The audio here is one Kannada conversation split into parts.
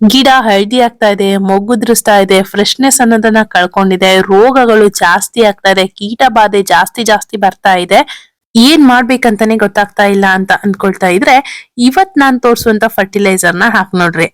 ಗಿಡ ಹಳದಿ ಆಗ್ತಾ ಇದೆ, ಮೊಗ್ಗುದ್ರಿಸ್ತಾ ಇದೆ, ಫ್ರೆಶ್ನೆಸ್ ಅನ್ನೋದನ್ನ ಕಳ್ಕೊಂಡಿದೆ, ರೋಗಗಳು ಜಾಸ್ತಿ ಆಗ್ತಾ ಇದೆ, ಕೀಟ ಬಾಧೆ ಜಾಸ್ತಿ ಜಾಸ್ತಿ ಬರ್ತಾ ಇದೆ. ಏನ್ ಮಾಡ್ಬೇಕಂತಾನೆ ಗೊತ್ತಾಗ್ತಾ ಇಲ್ಲ ಅಂತ ಅನ್ಕೊಳ್ತಾ ಇದ್ರೆ ಇವತ್ ನಾನ್ ತೋರ್ಸುವಂತ ಫರ್ಟಿಲೈಸರ್ ನ ಹಾಕ್ ನೋಡ್ರಿ.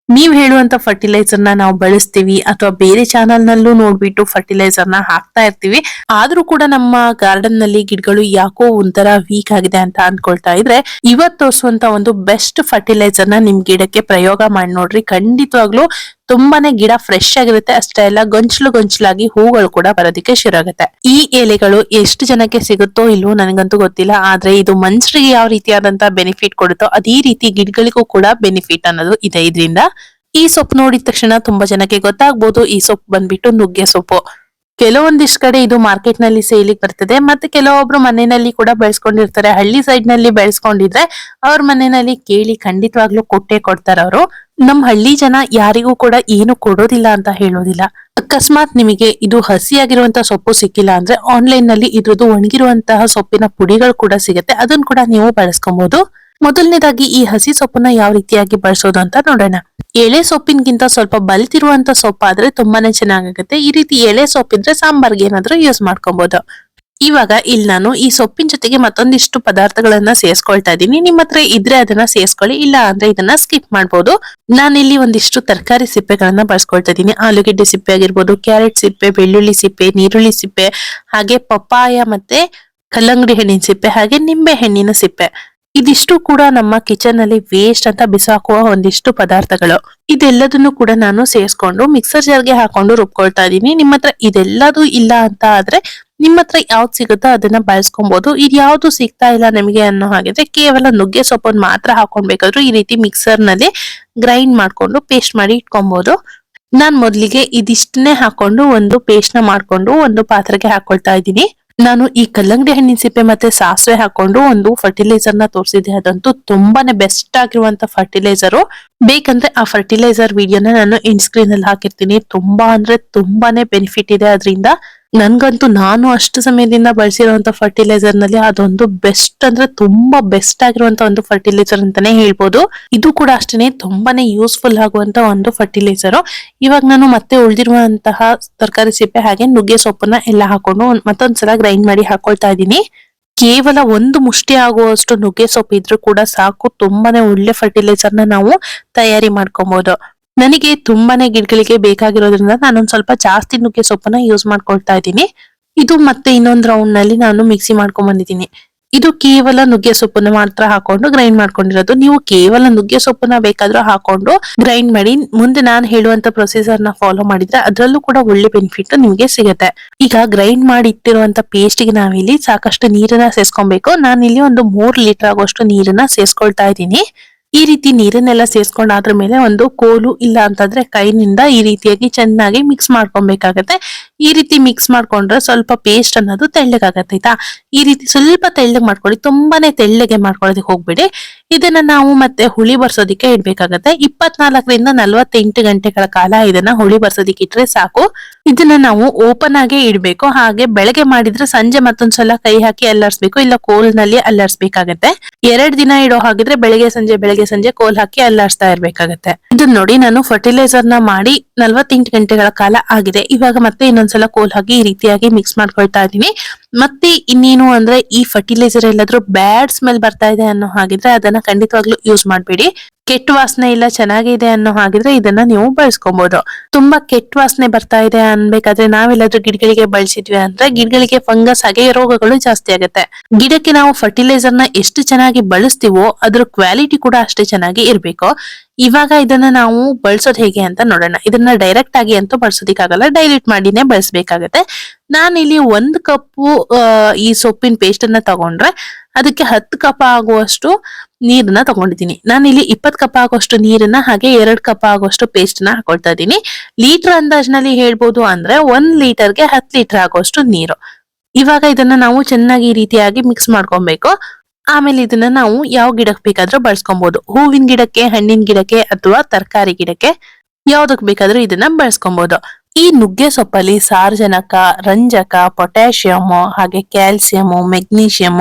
ನೀವ್ ಹೇಳುವಂತ ಫರ್ಟಿಲೈಸರ್ ನ ನಾವು ಬಳಸ್ತೀವಿ ಅಥವಾ ಬೇರೆ ಚಾನಲ್ ನಲ್ಲೂ ನೋಡ್ಬಿಟ್ಟು ಫರ್ಟಿಲೈಸರ್ ನ ಹಾಕ್ತಾ ಇರ್ತೀವಿ. ಆದ್ರೂ ಕೂಡ ನಮ್ಮ ಗಾರ್ಡನ್ ನಲ್ಲಿ ಗಿಡಗಳು ಯಾಕೋ ಒಂಥರ ವೀಕ್ ಆಗಿದೆ ಅಂತ ಅನ್ಕೊಳ್ತಾ ಇದ್ರೆ ಇವತ್ ತೋರ್ಸುವಂತ ಒಂದು ಬೆಸ್ಟ್ ಫರ್ಟಿಲೈಸರ್ ನ ನಿಮ್ ಗಿಡಕ್ಕೆ ಪ್ರಯೋಗ ಮಾಡಿ ನೋಡ್ರಿ. ಖಂಡಿತವಾಗ್ಲೂ ತುಂಬಾನೇ ಗಿಡ ಫ್ರೆಶ್ ಆಗಿರುತ್ತೆ. ಅಷ್ಟೇ ಅಲ್ಲ, ಗೊಂಚಲು ಗೊಂಚಲಾಗಿ ಹೂಗಳು ಕೂಡ ಬರೋದಕ್ಕೆ ಶುರು ಆಗುತ್ತೆ. ಈ ಎಲೆಗಳು ಎಷ್ಟು ಜನಕ್ಕೆ ಸಿಗುತ್ತೋ ಇಲ್ವೋ ನನಗಂತೂ ಗೊತ್ತಿಲ್ಲ. ಆದ್ರೆ ಇದು ಮನುಷ್ಯರಿಗೆ ಯಾವ ರೀತಿಯಾದಂತ ಬೆನಿಫಿಟ್ ಕೊಡುತ್ತೋ ಅದೇ ರೀತಿ ಗಿಡಗಳಿಗೂ ಕೂಡ ಬೆನಿಫಿಟ್ ಅನ್ನೋದು ಇದೆ ಇದರಿಂದ. ಈ ಸೊಪ್ಪು ನೋಡಿದ ತಕ್ಷಣ ತುಂಬಾ ಜನಕ್ಕೆ ಗೊತ್ತಾಗ್ಬೋದು. ಈ ಸೊಪ್ಪು ಬಂದ್ಬಿಟ್ಟು ನುಗ್ಗೆ ಸೊಪ್ಪು. ಕೆಲವೊಂದಿಷ್ಟು ಕಡೆ ಇದು ಮಾರ್ಕೆಟ್ ನಲ್ಲಿ ಸೇಲಿಗೆ ಬರ್ತದೆ, ಮತ್ತೆ ಕೆಲವೊಬ್ರು ಮನೆಯಲ್ಲಿ ಕೂಡ ಬೆಳೆಸ್ಕೊಂಡಿರ್ತಾರೆ. ಹಳ್ಳಿ ಸೈಡ್ ನಲ್ಲಿ ಬೆಳೆಸ್ಕೊಂಡಿದ್ರೆ ಅವ್ರ ಮನೆಯಲ್ಲಿ ಕೇಳಿ ಖಂಡಿತವಾಗ್ಲೂ ಕೊಟ್ಟೆ ಕೊಡ್ತಾರ ಅವರು. ನಮ್ ಹಳ್ಳಿ ಜನ ಯಾರಿಗೂ ಕೂಡ ಏನು ಕೊಡೋದಿಲ್ಲ ಅಂತ ಹೇಳೋದಿಲ್ಲ. ಅಕಸ್ಮಾತ್ ನಿಮಗೆ ಇದು ಹಸಿಯಾಗಿರುವಂತ ಸೊಪ್ಪು ಸಿಕ್ಕಿಲ್ಲ ಅಂದ್ರೆ ಆನ್ಲೈನ್ ನಲ್ಲಿ ಇದ್ರದ್ದು ಒಣಗಿರುವಂತಹ ಸೊಪ್ಪಿನ ಪುಡಿಗಳು ಕೂಡ ಸಿಗುತ್ತೆ. ಅದನ್ನ ಕೂಡ ನೀವು ಬಳಸ್ಕೊಬಹುದು. ಮೊದಲನೇದಾಗಿ ಈ ಹಸಿ ಸೊಪ್ಪನ್ನ ಯಾವ ರೀತಿಯಾಗಿ ಬಳಸೋದು ಅಂತ ನೋಡೋಣ. ಎಳೆ ಸೊಪ್ಪಿನಗಿಂತ ಸ್ವಲ್ಪ ಬಲ್ತಿರುವಂತ ಸೊಪ್ಪಾದ್ರೆ ತುಂಬಾನೇ ಚೆನ್ನಾಗಾಗುತ್ತೆ. ಈ ರೀತಿ ಎಳೆ ಸೊಪ್ಪಿದ್ರೆ ಸಾಂಬಾರ್ಗೆ ಏನಾದ್ರೂ ಯೂಸ್ ಮಾಡ್ಕೊಬಹುದು. ಇವಾಗ ಇಲ್ಲಿ ನಾನು ಈ ಸೊಪ್ಪಿನ ಜೊತೆಗೆ ಮತ್ತೊಂದಿಷ್ಟು ಪದಾರ್ಥಗಳನ್ನ ಸೇರ್ಸ್ಕೊಳ್ತಾ ಇದ್ದೀನಿ. ನಿಮ್ಮ ಹತ್ರ ಇದ್ರೆ ಅದನ್ನ ಸೇರ್ಸ್ಕೊಳ್ಳಿ, ಇಲ್ಲ ಅಂದ್ರೆ ಇದನ್ನ ಸ್ಕಿಪ್ ಮಾಡ್ಬೋದು. ನಾನಿಲ್ಲಿ ಒಂದಿಷ್ಟು ತರಕಾರಿ ಸಿಪ್ಪೆಗಳನ್ನ ಬಳಸ್ಕೊಳ್ತಾ ಇದ್ದೀನಿ. ಆಲೂಗೆಡ್ಡೆ ಸಿಪ್ಪೆ ಆಗಿರ್ಬೋದು, ಕ್ಯಾರೆಟ್ ಸಿಪ್ಪೆ, ಬೆಳ್ಳುಳ್ಳಿ ಸಿಪ್ಪೆ, ನೀರುಳ್ಳಿ ಸಿಪ್ಪೆ, ಹಾಗೆ ಪಪ್ಪಾಯ ಮತ್ತೆ ಕಲ್ಲಂಗಡಿ ಹಣ್ಣಿನ ಸಿಪ್ಪೆ, ಹಾಗೆ ನಿಂಬೆ ಹಣ್ಣಿನ ಸಿಪ್ಪೆ. ಇದಿಷ್ಟು ಕೂಡ ನಮ್ಮ ಕಿಚನ್ ಅಲ್ಲಿ ವೇಸ್ಟ್ ಅಂತ ಬಿಸಾಕುವ ಒಂದಿಷ್ಟು ಪದಾರ್ಥಗಳು. ಇದೆಲ್ಲದನ್ನು ಕೂಡ ನಾನು ಸೇರಿಸ್ಕೊಂಡು ಮಿಕ್ಸರ್ ಜಾರ್ಗೆ ಹಾಕೊಂಡು ರುಬ್ಕೊಳ್ತಾ ಇದ್ದೀನಿ. ನಿಮ್ಮ ಹತ್ರ ಇದೆಲ್ಲದೂ ಇಲ್ಲ ಅಂತ ಆದ್ರೆ ನಿಮ್ಮ ಹತ್ರ ಯಾವ್ದು ಸಿಗುತ್ತೋ ಅದನ್ನ ಬಳಸ್ಕೊಬಹುದು. ಇದು ಯಾವ್ದು ಸಿಗ್ತಾ ಇಲ್ಲ ನಿಮಗೆ ಅನ್ನೋ ಹಾಗಿದ್ರೆ ಕೇವಲ ನುಗ್ಗೆ ಸೊಪ್ಪನ್ನು ಮಾತ್ರ ಹಾಕೊಂಡ್ಬೇಕಾದ್ರೂ ಈ ರೀತಿ ಮಿಕ್ಸರ್ ನಲ್ಲಿ ಗ್ರೈಂಡ್ ಮಾಡ್ಕೊಂಡು ಪೇಸ್ಟ್ ಮಾಡಿ ಇಟ್ಕೊಬಹುದು. ನಾನ್ ಮೊದ್ಲಿಗೆ ಇದಿಷ್ಟನ್ನೇ ಹಾಕೊಂಡು ಒಂದು ಪೇಸ್ಟ್ ನ ಮಾಡ್ಕೊಂಡು ಒಂದು ಪಾತ್ರೆಗೆ ಹಾಕೊಳ್ತಾ ಇದ್ದೀನಿ. ನಾನು ಈ ಕಲ್ಲಂಗಡಿ ಹಣ್ಣಿನ ಸಿಪ್ಪೆ ಮತ್ತೆ ಸಾಸಿವೆ ಹಾಕೊಂಡು ಒಂದು ಫರ್ಟಿಲೈಸರ್ ನ ತೋರಿಸಿದೆ. ಅದಂತೂ ತುಂಬಾನೇ ಬೆಸ್ಟ್ ಆಗಿರುವಂತ ಫರ್ಟಿಲೈಸರ್. ಬೇಕಂದ್ರೆ ಆ ಫರ್ಟಿಲೈಸರ್ ವಿಡಿಯೋನ ನಾನು ಎಂಡ್ ಸ್ಕ್ರೀನ್ ಅಲ್ಲಿ ಹಾಕಿರ್ತೀನಿ. ತುಂಬಾ ಅಂದ್ರೆ ತುಂಬಾನೇ ಬೆನಿಫಿಟ್ ಇದೆ ಅದರಿಂದ. ನನ್ಗಂತೂ ನಾನು ಅಷ್ಟು ಸಮಯದಿಂದ ಬಳಸಿರುವಂತ ಫರ್ಟಿಲೈಸರ್ ನಲ್ಲಿ ಅದೊಂದು ಬೆಸ್ಟ್ ಅಂದ್ರೆ ತುಂಬಾ ಬೆಸ್ಟ್ ಆಗಿರುವಂತ ಒಂದು ಫರ್ಟಿಲೈಸರ್ ಅಂತಾನೆ ಹೇಳ್ಬೋದು. ಇದು ಕೂಡ ಅಷ್ಟೇನೆ ತುಂಬಾನೇ ಯೂಸ್ಫುಲ್ ಆಗುವಂತ ಒಂದು ಫರ್ಟಿಲೈಸರ್. ಇವಾಗ ನಾನು ಮತ್ತೆ ಉಳಿದಿರುವಂತಹ ತರಕಾರಿ ಸಿಪ್ಪೆ ಹಾಗೆ ನುಗ್ಗೆ ಸೊಪ್ಪನ್ನ ಎಲ್ಲ ಹಾಕೊಂಡು ಮತ್ತೊಂದ್ಸಲ ಗ್ರೈಂಡ್ ಮಾಡಿ ಹಾಕೊಳ್ತಾ ಇದ್ದೀನಿ. ಕೇವಲ ಒಂದು ಮುಷ್ಟಿ ಆಗುವಷ್ಟು ನುಗ್ಗೆ ಸೊಪ್ಪು ಇದ್ರೂ ಕೂಡ ಸಾಕು, ತುಂಬಾನೇ ಒಳ್ಳೆ ಫರ್ಟಿಲೈಸರ್ ನ ನಾವು ತಯಾರಿ ಮಾಡ್ಕೊಬಹುದು. ನನಗೆ ತುಂಬಾನೇ ಗಿಡಗಳಿಗೆ ಬೇಕಾಗಿರೋದ್ರಿಂದ ನಾನೊಂದ್ ಸ್ವಲ್ಪ ಜಾಸ್ತಿ ನುಗ್ಗೆ ಸೊಪ್ಪನ್ನ ಯೂಸ್ ಮಾಡ್ಕೊಳ್ತಾ ಇದ್ದೀನಿ. ಇದು ಮತ್ತೆ ಇನ್ನೊಂದ್ ರೌಂಡ್ ನಲ್ಲಿ ನಾನು ಮಿಕ್ಸಿ ಮಾಡ್ಕೊಂಡ್ ಬಂದಿದ್ದೀನಿ. ಇದು ಕೇವಲ ನುಗ್ಗೆ ಸೊಪ್ಪನ್ನ ಮಾತ್ರ ಹಾಕೊಂಡು ಗ್ರೈಂಡ್ ಮಾಡ್ಕೊಂಡಿರೋದು. ನೀವು ಕೇವಲ ನುಗ್ಗೆ ಸೊಪ್ಪನ್ನ ಬೇಕಾದ್ರೂ ಹಾಕೊಂಡು ಗ್ರೈಂಡ್ ಮಾಡಿ ಮುಂದೆ ನಾನು ಹೇಳುವಂತ ಪ್ರೊಸೀಜರ್ ನ ಫಾಲೋ ಮಾಡಿದ್ರೆ ಅದ್ರಲ್ಲೂ ಕೂಡ ಒಳ್ಳೆ ಬೆನಿಫಿಟ್ ನಿಮ್ಗೆ ಸಿಗುತ್ತೆ. ಈಗ ಗ್ರೈಂಡ್ ಮಾಡಿ ಇಟ್ಟಿರುವಂತ ಪೇಸ್ಟ್ ಗೆ ನಾವಿಲ್ಲಿ ಸಾಕಷ್ಟು ನೀರನ್ನ ಸೇರ್ಸ್ಕೊಬೇಕು. ನಾನಿಲ್ಲಿ ಒಂದು 3 ಲೀಟರ್ ಆಗುವಷ್ಟು ನೀರನ್ನ ಸೇರ್ಸ್ಕೊಳ್ತಾ ಇದ್ದೀನಿ. ಈ ರೀತಿ ನೀರನ್ನೆಲ್ಲ ಸೇರ್ಸ್ಕೊಂಡಾದ್ರ ಮೇಲೆ ಒಂದು ಕೋಲು ಇಲ್ಲ ಅಂತಂದ್ರೆ ಕೈನಿಂದ ಈ ರೀತಿಯಾಗಿ ಚೆನ್ನಾಗಿ ಮಿಕ್ಸ್ ಮಾಡ್ಕೊಬೇಕಾಗತ್ತೆ. ಈ ರೀತಿ ಮಿಕ್ಸ್ ಮಾಡ್ಕೊಂಡ್ರೆ ಸ್ವಲ್ಪ ಪೇಸ್ಟ್ ಅನ್ನೋದು ತೆಳ್ಳಗಾಗತ್ತೆ ಆಯ್ತಾ. ಈ ರೀತಿ ಸ್ವಲ್ಪ ತೆಳ್ಳಗ್ ಮಾಡ್ಕೊಳ್ಳಿ, ತುಂಬಾನೇ ತೆಳ್ಳಗೆ ಮಾಡ್ಕೊಳ್ಳೋದಕ್ಕೆ ಹೋಗ್ಬೇಡಿ. ಇದನ್ನ ನಾವು ಮತ್ತೆ ಹುಳಿ ಬರ್ಸೋದಿಕ್ಕೆ ಇಡ್ಬೇಕಾಗತ್ತೆ. 24ರಿಂದ 48 ಗಂಟೆಗಳ ಕಾಲ ಇದನ್ನ ಹುಳಿ ಬರ್ಸೋದಿಕ್ಕೆ ಇಟ್ರೆ ಸಾಕು. ಇದನ್ನ ನಾವು ಓಪನ್ ಆಗೇ ಇಡ್ಬೇಕು. ಹಾಗೆ ಬೆಳಗ್ಗೆ ಮಾಡಿದ್ರೆ ಸಂಜೆ ಮತ್ತೊಂದ್ಸಲ ಕೈ ಹಾಕಿ ಅಲ್ಲಾಡ್ಸ್ಬೇಕು, ಇಲ್ಲ ಕೋಲ್ನಲ್ಲಿ ಅಲ್ಲಾಡ್ಸ್ಬೇಕಾಗತ್ತೆ. 2 ದಿನ ಇಡೋ ಹಾಗಿದ್ರೆ ಬೆಳಗ್ಗೆ ಸಂಜೆ ಕೋಲ್ ಹಾಕಿ ಅಲ್ಲಾಡ್ಸ್ತಾ ಇರ್ಬೇಕಾಗತ್ತೆ. ಇದನ್ನ ನೋಡಿ ನಾನು ಫರ್ಟಿಲೈಸರ್ ನ ಮಾಡಿ 48 ಗಂಟೆಗಳ ಕಾಲ ಆಗಿದೆ. ಇವಾಗ ಮತ್ತೆ ಇನ್ನೊಂದ್ಸಲ ಕೋಲ್ ಹಾಕಿ ಈ ರೀತಿಯಾಗಿ ಮಿಕ್ಸ್ ಮಾಡ್ಕೊಳ್ತಾ ಇದೀನಿ. ಮತ್ತೆ ಇನ್ನೇನು ಅಂದ್ರೆ ಈ ಫರ್ಟಿಲೈಸರ್ ಎಲ್ಲಾದ್ರೂ ಬ್ಯಾಡ್ ಸ್ಮೆಲ್ ಬರ್ತಾ ಇದೆ ಅನ್ನೋ ಹಾಗಿದ್ರೆ ಅದನ್ನ ಖಂಡಿತವಾಗ್ಲೂ ಯೂಸ್ ಮಾಡ್ಬೇಡಿ. ಕೆಟ್ಟ ವಾಸನೆ ಇಲ್ಲ ಚೆನ್ನಾಗಿದೆ ಅನ್ನೋ ಹಾಗಿದ್ರೆ ಇದನ್ನ ನೀವು ಬಳಸ್ಕೊಬಹುದು. ತುಂಬಾ ಕೆಟ್ಟ ವಾಸನೆ ಬರ್ತಾ ಇದೆ ಅನ್ಬೇಕಾದ್ರೆ ನಾವೆಲ್ಲಾದ್ರೂ ಗಿಡಗಳಿಗೆ ಬಳಸಿದ್ವಿ ಅಂದ್ರೆ ಗಿಡಗಳಿಗೆ ಫಂಗಸ್ ಹಾಗೆ ರೋಗಗಳು ಜಾಸ್ತಿ ಆಗುತ್ತೆ. ಗಿಡಕ್ಕೆ ನಾವು ಫರ್ಟಿಲೈಸರ್ ನ ಎಷ್ಟು ಚೆನ್ನಾಗಿ ಬಳಸ್ತೀವೋ ಅದ್ರ ಕ್ವಾಲಿಟಿ ಕೂಡ ಅಷ್ಟೇ ಚೆನ್ನಾಗಿ ಇರ್ಬೇಕು. ಇವಾಗ ಇದನ್ನ ನಾವು ಬಳಸೋದು ಹೇಗೆ ಅಂತ ನೋಡೋಣ. ಇದನ್ನ ಡೈರೆಕ್ಟ್ ಆಗಿ ಅಂತೂ ಬಳಸೋದಿಕ್ಕಾಗಲ್ಲ, ಡೈಲ್ಯೂಟ್ ಮಾಡಿನೇ ಬಳಸಬೇಕಾಗತ್ತೆ. ನಾನಿಲ್ಲಿ 1 ಕಪ್ಪು ಈ ಸೊಪ್ಪಿನ ಪೇಸ್ಟ್ ಅನ್ನ ತಗೊಂಡ್ರೆ ಅದಕ್ಕೆ 10 ಕಪ್ ಆಗುವಷ್ಟು ನೀರನ್ನ ತಗೊಂಡಿದ್ದೀನಿ. ನಾನಿಲ್ಲಿ 20 ಕಪ್ ಆಗುವಷ್ಟು ನೀರನ್ನ ಹಾಗೆ 2 ಕಪ್ ಆಗುವಷ್ಟು ಪೇಸ್ಟ್ ನ ಹಾಕೊಳ್ತಾ ಇದ್ದೀನಿ. ಲೀಟರ್ ಅಂದಾಜ್ನಲ್ಲಿ ಹೇಳ್ಬೋದು ಅಂದ್ರೆ 1 ಲೀಟರ್ಗೆ 10 ಲೀಟರ್ ಆಗುವಷ್ಟು ನೀರು. ಇವಾಗ ಇದನ್ನ ನಾವು ಚೆನ್ನಾಗಿ ಈ ರೀತಿಯಾಗಿ ಮಿಕ್ಸ್ ಮಾಡ್ಕೊಬೇಕು. ಆಮೇಲೆ ಇದನ್ನ ನಾವು ಯಾವ ಗಿಡಕ್ಕೆ ಬೇಕಾದ್ರೂ ಬಳಸ್ಕೊಬಹುದು. ಹೂವಿನ ಗಿಡಕ್ಕೆ, ಹಣ್ಣಿನ ಗಿಡಕ್ಕೆ ಅಥವಾ ತರಕಾರಿ ಗಿಡಕ್ಕೆ ಯಾವ್ದಕ್ ಬೇಕಾದ್ರೂ ಇದನ್ನ ಬಳಸ್ಕೊಬಹುದು. ಈ ನುಗ್ಗೆ ಸೊಪ್ಪಲ್ಲಿ ಸಾರಜನಕ, ರಂಜಕ, ಪೊಟ್ಯಾಷಿಯಂ ಹಾಗೆ ಕ್ಯಾಲ್ಸಿಯಂ, ಮೆಗ್ನೀಷಿಯಂ,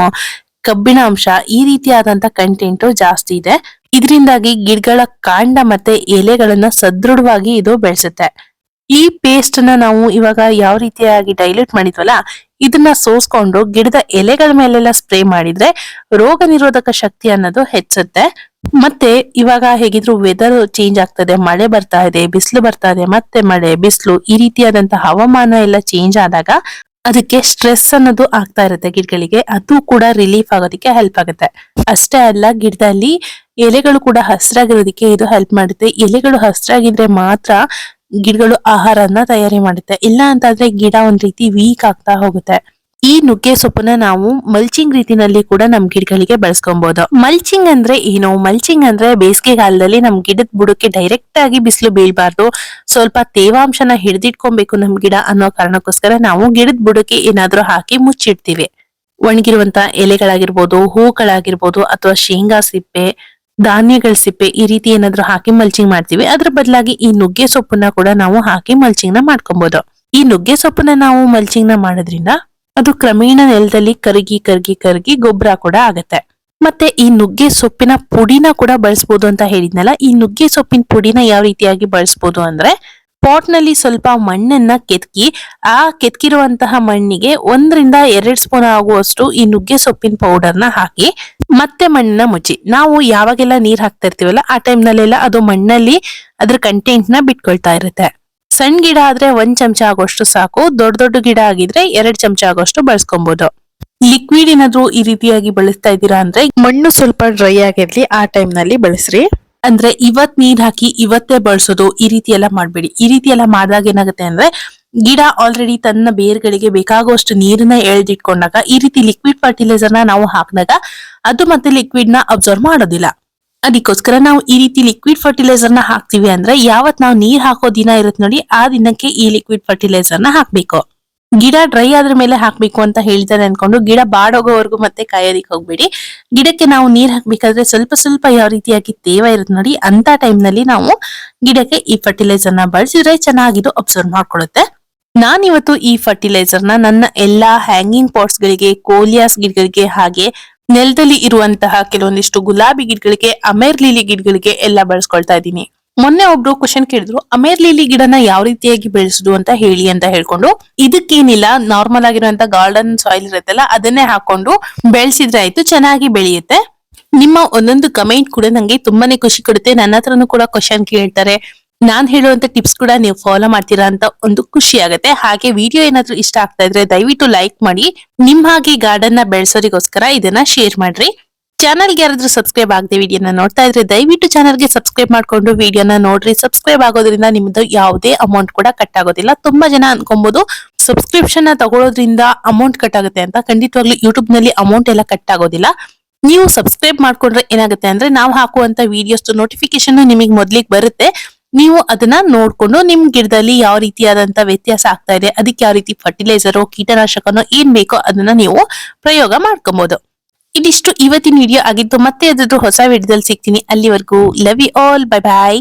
ಕಬ್ಬಿಣಾಂಶ ಈ ರೀತಿಯಾದಂತ ಕಂಟೆಂಟ್ ಜಾಸ್ತಿ ಇದೆ. ಇದರಿಂದಾಗಿ ಗಿಡಗಳ ಕಾಂಡ ಮತ್ತೆ ಎಲೆಗಳನ್ನ ಸದೃಢವಾಗಿ ಇದು ಬೆಳೆಸುತ್ತೆ. ಈ ಪೇಸ್ಟ್ ನ ನಾವು ಇವಾಗ ಯಾವ ರೀತಿಯಾಗಿ ಡೈಲ್ಯೂಟ್ ಮಾಡಿದ್ವಲ್ಲ, ಇದನ್ನ ಸೋಸ್ಕೊಂಡು ಗಿಡದ ಎಲೆಗಳ ಮೇಲೆಲ್ಲ ಸ್ಪ್ರೇ ಮಾಡಿದ್ರೆ ರೋಗ ನಿರೋಧಕ ಶಕ್ತಿ ಅನ್ನೋದು ಹೆಚ್ಚುತ್ತೆ. ಮತ್ತೆ ಇವಾಗ ಹೇಗಿದ್ರು ವೆದರ್ ಚೇಂಜ್ ಆಗ್ತದೆ, ಮಳೆ ಬರ್ತಾ ಇದೆ, ಬಿಸಿಲು ಬರ್ತಾ ಇದೆ, ಮತ್ತೆ ಮಳೆ ಬಿಸಿಲು ಈ ರೀತಿಯಾದಂತಹ ಹವಾಮಾನ ಎಲ್ಲ ಚೇಂಜ್ ಆದಾಗ ಅದಕ್ಕೆ ಸ್ಟ್ರೆಸ್ ಅನ್ನೋದು ಆಗ್ತಾ ಇರುತ್ತೆ ಗಿಡಗಳಿಗೆ. ಅದು ಕೂಡ ರಿಲೀಫ್ ಆಗೋದಕ್ಕೆ ಹೆಲ್ಪ್ ಆಗುತ್ತೆ. ಅಷ್ಟೇ ಅಲ್ಲ, ಗಿಡದಲ್ಲಿ ಎಲೆಗಳು ಕೂಡ ಹಸಿರಾಗಿರೋದಕ್ಕೆ ಇದು ಹೆಲ್ಪ್ ಮಾಡುತ್ತೆ. ಎಲೆಗಳು ಹಸಿರಾಗಿದ್ರೆ ಮಾತ್ರ ಗಿಡಗಳು ಆಹಾರನ ತಯಾರಿ ಮಾಡುತ್ತೆ, ಇಲ್ಲ ಅಂತಂದ್ರೆ ಗಿಡ ಒಂದ್ ರೀತಿ ವೀಕ್ ಆಗ್ತಾ ಹೋಗುತ್ತೆ. ಈ ನುಗ್ಗೆ ಸೊಪ್ಪನ್ನ ನಾವು ಮಲ್ಚಿಂಗ್ ರೀತಿನಲ್ಲಿ ಕೂಡ ನಮ್ ಗಿಡಗಳಿಗೆ ಬಳಸ್ಕೊಬಹುದು. ಮಲ್ಚಿಂಗ್ ಅಂದ್ರೆ ಏನು? ಮಲ್ಚಿಂಗ್ ಅಂದ್ರೆ ಬೇಸಿಗೆಗಾಲದಲ್ಲಿ ನಮ್ ಗಿಡದ ಬುಡಕ್ಕೆ ಡೈರೆಕ್ಟ್ ಆಗಿ ಬಿಸಿಲು ಬೀಳ್ಬಾರ್ದು, ಸ್ವಲ್ಪ ತೇವಾಂಶನ ಹಿಡಿದಿಟ್ಕೊಬೇಕು ನಮ್ ಗಿಡ ಅನ್ನೋ ಕಾರಣಕ್ಕೋಸ್ಕರ ನಾವು ಗಿಡದ ಬುಡಕ್ಕೆ ಏನಾದ್ರೂ ಹಾಕಿ ಮುಚ್ಚಿಡ್ತೀವಿ. ಒಣಗಿರುವಂತ ಎಲೆಗಳಾಗಿರ್ಬೋದು, ಹೂಗಳಾಗಿರ್ಬೋದು, ಅಥವಾ ಶೇಂಗಾ ಸಿಪ್ಪೆ, ಧಾನ್ಯಗಳ ಸಿಪ್ಪೆ ಈ ರೀತಿ ಏನಾದ್ರು ಹಾಕಿ ಮಲ್ಚಿಂಗ್ ಮಾಡ್ತೀವಿ. ಅದ್ರ ಬದಲಾಗಿ ಈ ನುಗ್ಗೆ ಸೊಪ್ಪನ್ನ ಕೂಡ ನಾವು ಹಾಕಿ ಮಲ್ಚಿಂಗ್ ನ ಮಾಡ್ಕೊಬಹುದು. ಈ ನುಗ್ಗೆ ಸೊಪ್ಪನ್ನ ನಾವು ಮಲ್ಚಿಂಗ್ ನ ಮಾಡೋದ್ರಿಂದ ಅದು ಕ್ರಮೇಣ ನೆಲದಲ್ಲಿ ಕರಗಿ ಕರಗಿ ಕರಗಿ ಗೊಬ್ಬರ ಕೂಡ ಆಗತ್ತೆ. ಮತ್ತೆ ಈ ನುಗ್ಗೆ ಸೊಪ್ಪಿನ ಪುಡಿನ ಕೂಡ ಬಳಸಬಹುದು ಅಂತ ಹೇಳಿದ್ನಲ್ಲ. ಈ ನುಗ್ಗೆ ಸೊಪ್ಪಿನ ಪುಡಿನ ಯಾವ ರೀತಿಯಾಗಿ ಬಳಸಬಹುದು ಅಂದ್ರೆ, ಪಾಟ್ ನಲ್ಲಿ ಸ್ವಲ್ಪ ಮಣ್ಣನ್ನ ಕೆತ್ಕಿ, ಆ ಕೆತ್ಕಿರುವಂತಹ ಮಣ್ಣಿಗೆ 1-2 ಸ್ಪೂನ್ ಆಗುವಷ್ಟು ಈ ನುಗ್ಗೆ ಸೊಪ್ಪಿನ ಪೌಡರ್ನ ಹಾಕಿ ಮತ್ತೆ ಮಣ್ಣನ್ನ ಮುಚ್ಚಿ, ನಾವು ಯಾವಾಗೆಲ್ಲ ನೀರ್ ಹಾಕ್ತಾ ಇರ್ತೀವಲ್ಲ ಆ ಟೈಮ್ ನಲ್ಲೆಲ್ಲ ಅದು ಮಣ್ಣಲ್ಲಿ ಅದ್ರ ಕಂಟೆಂಟ್ ನ ಬಿಟ್ಕೊಳ್ತಾ ಇರುತ್ತೆ. ಸಣ್ಣ ಗಿಡ ಆದ್ರೆ 1 ಚಮಚ ಆಗೋಷ್ಟು ಸಾಕು, ದೊಡ್ಡ ದೊಡ್ಡ ಗಿಡ ಆಗಿದ್ರೆ 2 ಚಮಚ ಆಗೋಷ್ಟು ಬಳಸ್ಕೊಬಹುದು. ಲಿಕ್ವಿಡ್ ಏನಾದ್ರು ಈ ರೀತಿಯಾಗಿ ಬಳಸ್ತಾ ಇದ್ದೀರಾ ಅಂದ್ರೆ ಮಣ್ಣು ಸ್ವಲ್ಪ ಡ್ರೈ ಆಗಿರ್ಲಿ, ಆ ಟೈಮ್ ನಲ್ಲಿ ಬಳಸ್ರಿ. ಅಂದ್ರೆ ಇವತ್ ನೀರ್ ಹಾಕಿ ಇವತ್ತೇ ಬಳಸೋದು ಈ ರೀತಿ ಎಲ್ಲ ಮಾಡ್ಬೇಡಿ. ಈ ರೀತಿ ಎಲ್ಲ ಮಾಡಿದಾಗ ಏನಾಗುತ್ತೆ ಅಂದ್ರೆ, ಗಿಡ ಆಲ್ರೆಡಿ ತನ್ನ ಬೇರ್ಗಳಿಗೆ ಬೇಕಾಗುವಷ್ಟು ನೀರನ್ನ ಎಳ್ದಿಟ್ಕೊಂಡಾಗ ಈ ರೀತಿ ಲಿಕ್ವಿಡ್ ಫರ್ಟಿಲೈಸರ್ ನ ನಾವು ಹಾಕಿದಾಗ ಅದು ಮತ್ತೆ ಲಿಕ್ವಿಡ್ ನ ಅಬ್ಸರ್ವ್ ಮಾಡೋದಿಲ್ಲ. ಅದಕ್ಕೋಸ್ಕರ ನಾವು ಈ ರೀತಿ ಲಿಕ್ವಿಡ್ ಫರ್ಟಿಲೈಸರ್ ನ ಹಾಕ್ತಿವಿ ಅಂದ್ರೆ, ಯಾವತ್ ನಾವು ನೀರ್ ಹಾಕೋ ದಿನ ಇರುತ್ತೆ ನೋಡಿ, ಆ ದಿನಕ್ಕೆ ಈ ಲಿಕ್ವಿಡ್ ಫರ್ಟಿಲೈಸರ್ ನ ಹಾಕ್ಬೇಕು. ಗಿಡ ಡ್ರೈ ಆದ್ರ ಮೇಲೆ ಹಾಕ್ಬೇಕು ಅಂತ ಹೇಳ್ತಾರೆ ಅನ್ಕೊಂಡು ಗಿಡ ಬಾಡೋಗೋವರೆಗೂ ಮತ್ತೆ ಕಾಯೋದಿಕ್ ಹೋಗ್ಬೇಡಿ. ಗಿಡಕ್ಕೆ ನಾವು ನೀರ್ ಹಾಕ್ಬೇಕಾದ್ರೆ ಸ್ವಲ್ಪ ಸ್ವಲ್ಪ ಯಾವ ರೀತಿಯಾಗಿ ತೇವ ಇರುತ್ತೆ ನೋಡಿ, ಅಂತ ಟೈಮ್ ನಲ್ಲಿ ನಾವು ಗಿಡಕ್ಕೆ ಈ ಫರ್ಟಿಲೈಸರ್ ನ ಬಳಸಿದ್ರೆ ಚೆನ್ನಾಗಿದ್ದು ಅಬ್ಸರ್ವ್ ಮಾಡ್ಕೊಳ್ಳುತ್ತೆ. ನಾನಿವತ್ತು ಈ ಫರ್ಟಿಲೈಸರ್ ನ ನನ್ನ ಎಲ್ಲಾ ಹ್ಯಾಂಗಿಂಗ್ ಪಾಟ್ಸ್ ಗಳಿಗೆ, ಕೋಲಿಯಾಸ್ ಗಿಡಗಳಿಗೆ, ಹಾಗೆ ನೆಲದಲ್ಲಿ ಇರುವಂತಹ ಕೆಲವೊಂದಿಷ್ಟು ಗುಲಾಬಿ ಗಿಡಗಳಿಗೆ, ಅಮೇರ್ ಲಿಲಿ ಗಿಡಗಳಿಗೆ ಎಲ್ಲ ಬಳಸ್ಕೊಳ್ತಾ ಇದ್ದೀನಿ. ಮೊನ್ನೆ ಒಬ್ರು ಕ್ವಶನ್ ಕೇಳಿದ್ರು, ಅಮೇರ್ ಲಿಲಿ ಗಿಡನ ಯಾವ ರೀತಿಯಾಗಿ ಬೆಳೆಸುದು ಅಂತ ಹೇಳಿ ಅಂತ ಹೇಳ್ಕೊಂಡು. ಇದಕ್ಕೇನಿಲ್ಲ, ನಾರ್ಮಲ್ ಆಗಿರುವಂತ ಗಾರ್ಡನ್ ಸಾಯಿಲ್ ಇರುತ್ತಲ್ಲ ಅದನ್ನೇ ಹಾಕೊಂಡು ಬೆಳೆಸಿದ್ರೆ ಆಯ್ತು, ಚೆನ್ನಾಗಿ ಬೆಳೆಯುತ್ತೆ. ನಿಮ್ಮ ಒಂದೊಂದು ಕಮೆಂಟ್ ಕೂಡ ನಂಗೆ ತುಂಬಾನೇ ಖುಷಿ ಕೊಡುತ್ತೆ. ನನ್ನ ಹತ್ರನೂ ಕೂಡ ಕ್ವಶನ್ ಕೇಳ್ತಾರೆ, ನಾನ್ ಹೇಳುವಂತ ಟಿಪ್ಸ್ ಕೂಡ ನೀವು ಫಾಲೋ ಮಾಡ್ತೀರಾ ಅಂತ ಒಂದು ಖುಷಿ ಆಗುತ್ತೆ. ಹಾಗೆ ವಿಡಿಯೋ ಏನಾದ್ರೂ ಇಷ್ಟ ಆಗ್ತಾ ಇದ್ರೆ ದಯವಿಟ್ಟು ಲೈಕ್ ಮಾಡಿ. ನಿಮ್ ಹಾಗೆ ಗಾರ್ಡನ್ ನ ಬೆಳೆಸೋರಿಗೋಸ್ಕರ ಇದನ್ನ ಶೇರ್ ಮಾಡ್ರಿ. ಚಾನಲ್ಗೆ ಯಾರಾದ್ರೂ ಸಬ್ಸ್ಕ್ರೈಬ್ ಆಗದೆ ವಿಡಿಯೋನ ನೋಡ್ತಾ ಇದ್ರೆ ದಯವಿಟ್ಟು ಚಾನಲ್ಗೆ ಸಬ್ಸ್ಕ್ರೈಬ್ ಮಾಡ್ಕೊಂಡು ವಿಡಿಯೋನ ನೋಡ್ರಿ. ಸಬ್ಸ್ಕ್ರೈಬ್ ಆಗೋದ್ರಿಂದ ನಿಮ್ದು ಯಾವುದೇ ಅಮೌಂಟ್ ಕೂಡ ಕಟ್ ಆಗೋದಿಲ್ಲ. ತುಂಬಾ ಜನ ಅನ್ಕೊಬಹುದು ಸಬ್ಸ್ಕ್ರಿಪ್ಷನ್ ನ ತಗೊಳ್ಳೋದ್ರಿಂದ ಅಮೌಂಟ್ ಕಟ್ ಆಗುತ್ತೆ ಅಂತ. ಖಂಡಿತವಾಗ್ಲೂ ಯೂಟ್ಯೂಬ್ ನಲ್ಲಿ ಅಮೌಂಟ್ ಎಲ್ಲ ಕಟ್ ಆಗೋದಿಲ್ಲ. ನೀವು ಸಬ್ಸ್ಕ್ರೈಬ್ ಮಾಡ್ಕೊಂಡ್ರೆ ಏನಾಗುತ್ತೆ ಅಂದ್ರೆ, ನಾವು ಹಾಕುವಂತ ವಿಡಿಯೋಸ್ ನೋಟಿಫಿಕೇಶನ್ ನಿಮಗೆ ಮೊದ್ಲಿಗೆ ಬರುತ್ತೆ. ನೀವು ಅದನ್ನ ನೋಡ್ಕೊಂಡು ನಿಮ್ ಗಿಡದಲ್ಲಿ ಯಾವ ರೀತಿಯಾದಂತ ವ್ಯತ್ಯಾಸ ಆಗ್ತಾ ಇದೆ, ಅದಕ್ಕೆ ಯಾವ ರೀತಿ ಫರ್ಟಿಲೈಸರ್, ಕೀಟನಾಶಕನೋ ಏನ್ ಬೇಕೋ ಅದನ್ನ ನೀವು ಪ್ರಯೋಗ ಮಾಡ್ಕೊಬಹುದು. ಇದಿಷ್ಟು ಇವತ್ತಿನ ವಿಡಿಯೋ ಆಗಿದ್ದು. ಮತ್ತೆ ಯಾವ್ದಾದ್ರು ಹೊಸ ವಿಡಿಯೋದಲ್ಲಿ ಸಿಗ್ತೀನಿ. ಅಲ್ಲಿವರೆಗೂ love you all, bye bye.